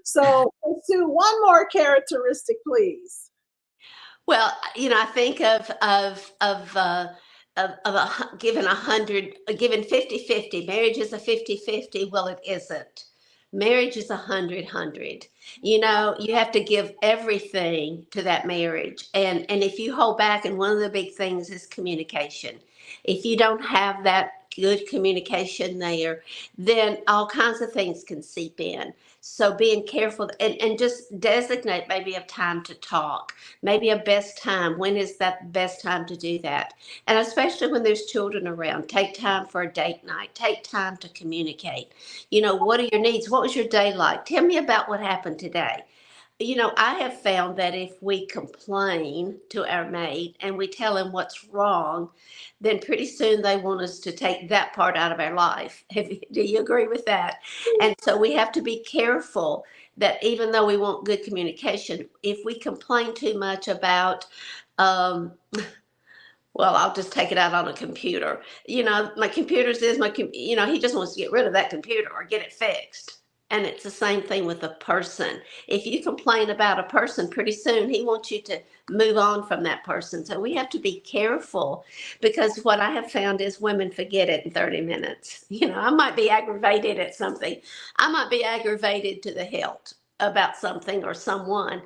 So, Sue, one more characteristic, please. Well, I think of given 100, given 50-50. Marriage is a 50-50. Well, it isn't. Marriage is 100-100. You have to give everything to that marriage, and if you hold back, and one of the big things is communication. If you don't have that good communication there, then all kinds of things can seep in. So being careful, and just designate maybe a time to talk, maybe a best time. When is that best time to do that? And especially when there's children around, take time for a date night, take time to communicate. What are your needs? What was your day like? Tell me about what happened today. I have found that if we complain to our mate and we tell him what's wrong, then pretty soon they want us to take that part out of our life. Do you agree with that? And so we have to be careful that even though we want good communication, if we complain too much about, um, well, I'll just take it out on a computer. My computer says he just wants to get rid of that computer or get it fixed. And it's the same thing with a person. If you complain about a person, pretty soon he wants you to move on from that person. So we have to be careful, because what I have found is women forget it in 30 minutes. I might be aggravated at something. I might be aggravated to the hilt about something or someone,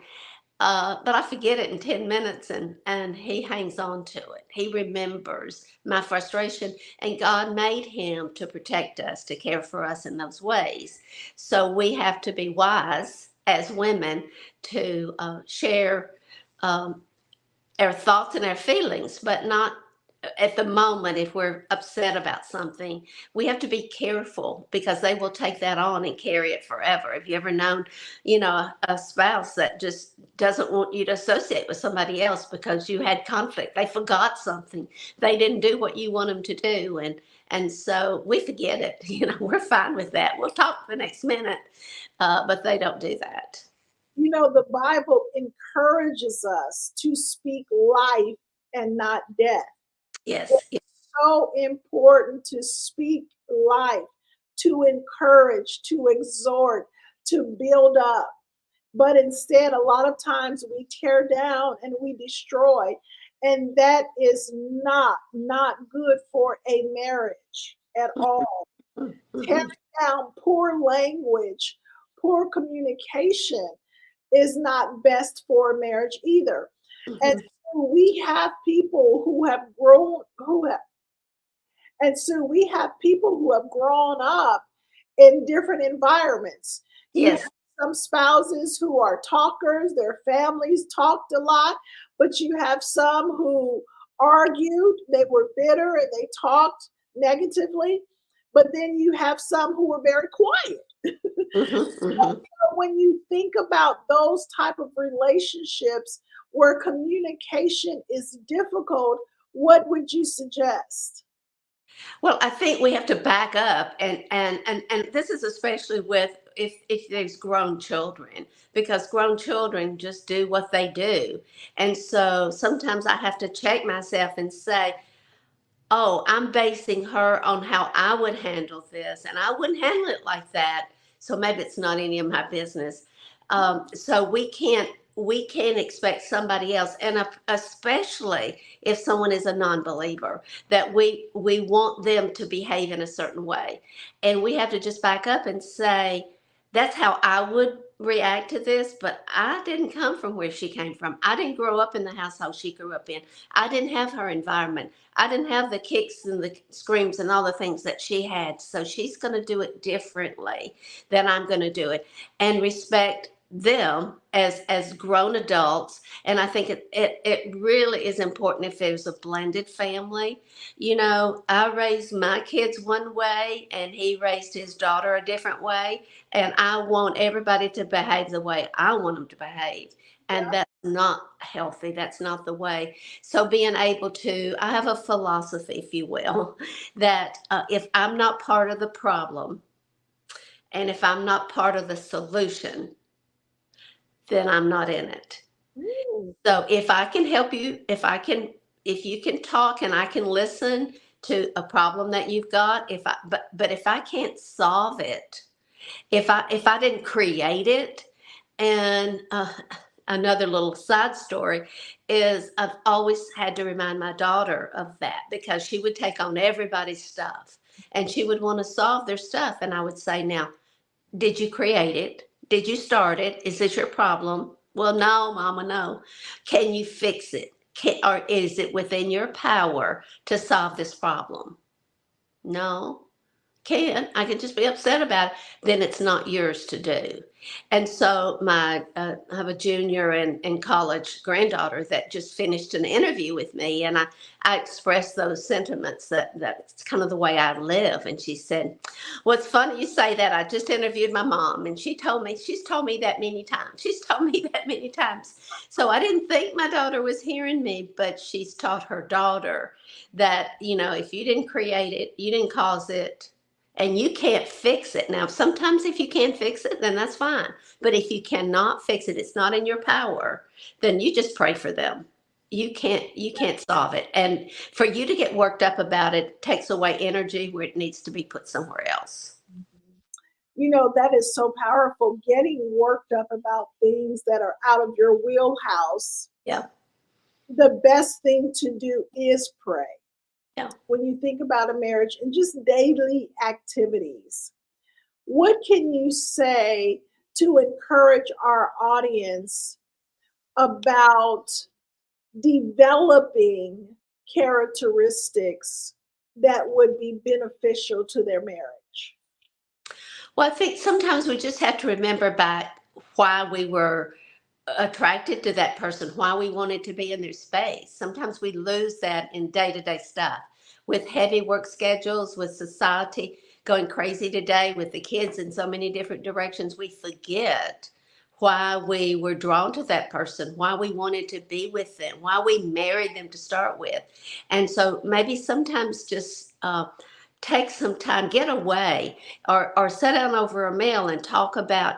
but I forget it in 10 minutes, and he hangs on to it. He remembers my frustration, and God made him to protect us, to care for us in those ways. So we have to be wise as women to share um, our thoughts and our feelings, but not at the moment. If we're upset about something, we have to be careful, because they will take that on and carry it forever. Have you ever known, a spouse that just doesn't want you to associate with somebody else because you had conflict? They forgot something. They didn't do what you want them to do. And so we forget it. We're fine with that. We'll talk the next minute, but they don't do that. The Bible encourages us to speak life and not death. Yes. It's so important to speak life, to encourage, to exhort, to build up. But instead, a lot of times we tear down and we destroy. And that is not good for a marriage at all. Tearing Mhm. down, poor language, poor communication is not best for a marriage either. And Mhm. so we have people who have grown, who have, and so we have people who have grown up in different environments. You have Yes. some spouses who are talkers, their families talked a lot, but you have some who argued, they were bitter, and they talked negatively. But then you have some who were very quiet. Mhm. Mhm. When you think about those type of relationships where communication is difficult, what would you suggest? Well, I think we have to back up, and this is especially with, if there's grown children, because grown children just do what they do. And so sometimes I have to check myself and say, "Oh, I'm basing her on how I would handle this, and I wouldn't handle it like that. So maybe it's not any of my business." So we can't expect somebody else, and especially if someone is a non-believer, that we want them to behave in a certain way, and we have to just back up and say, "That's how I would react to this, but I didn't come from where she came from. I didn't grow up in the household she grew up in. I didn't have her environment. I didn't have the kicks and the screams and all the things that she had. So she's going to do it differently than I'm going to do it." And respect them as grown adults. And I think it really is important if there's a blended family. I raised my kids one way, and he raised his daughter a different way, and I want everybody to behave the way I want them to behave. And Yeah. that's not healthy. That's not the way. So being able to, I have a philosophy, if you will, that if I'm not part of the problem, and if I'm not part of the solution, then I'm not in it. Mm, So if I can help you, if you can talk and I can listen to a problem that you've got, if I, but if I can't solve it, If I didn't create it. And another little side story is I've always had to remind my daughter of that because she would take on everybody's stuff and she would want to solve their stuff. And I would say, now, did you create it? Did you start it? Is this your problem? Well, no, Mama, no. Can you fix it? Or is it within your power to solve this problem? No, can. I can just be upset about it. Then it's not yours to do. And so I have a junior in college granddaughter that just finished an interview with me, and I expressed those sentiments that's kind of the way I live. And she said, "Well, it's funny you say that. I just interviewed my mom, and she's told me that many times. She's told me that many times." So I didn't think my daughter was hearing me, but she's taught her daughter that, if you didn't create it, you didn't cause it, and you can't fix it. Now, sometimes if you can fix it, then that's fine. But if you cannot fix it, it's not in your power, then you just pray for them. You can't solve it. And for you to get worked up about it takes away energy where it needs to be put somewhere else. That is so powerful. Getting worked up about things that are out of your wheelhouse. Yeah. The best thing to do is pray. Yeah. When you think about a marriage and just daily activities, what can you say to encourage our audience about developing characteristics that would be beneficial to their marriage? Well, I think sometimes we just have to remember back why we were attracted to that person, why we wanted to be in their space. Sometimes we lose that in day to day stuff with heavy work schedules, with society going crazy today, with the kids in so many different directions. We forget why we were drawn to that person, why we wanted to be with them, why we married them to start with. And so maybe sometimes just take some time, get away, or sit down over a meal and talk about,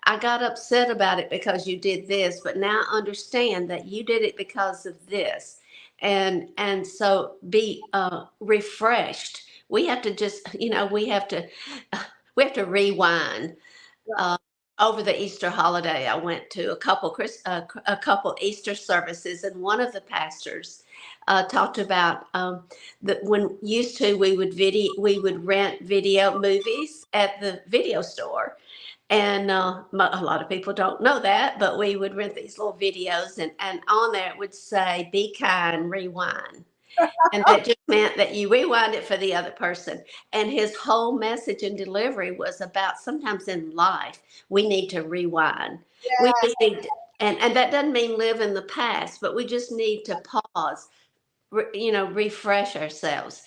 I got upset about it because you did this, but now I understand that you did it because of this. And so be refreshed. We have to just, we have to rewind. Uh, Over the Easter holiday, I went to a couple Easter services, and one of the pastors talked about that when used to we would rent video movies at the video store, and a lot of people don't know that, but we would rent these little videos, and on there it would say, "Be kind, rewind." And that just meant that you rewind it for the other person. And his whole message and delivery was about sometimes in life, we need to rewind. We Yeah. just need to, and that doesn't mean live in the past, but we just need to pause, refresh ourselves.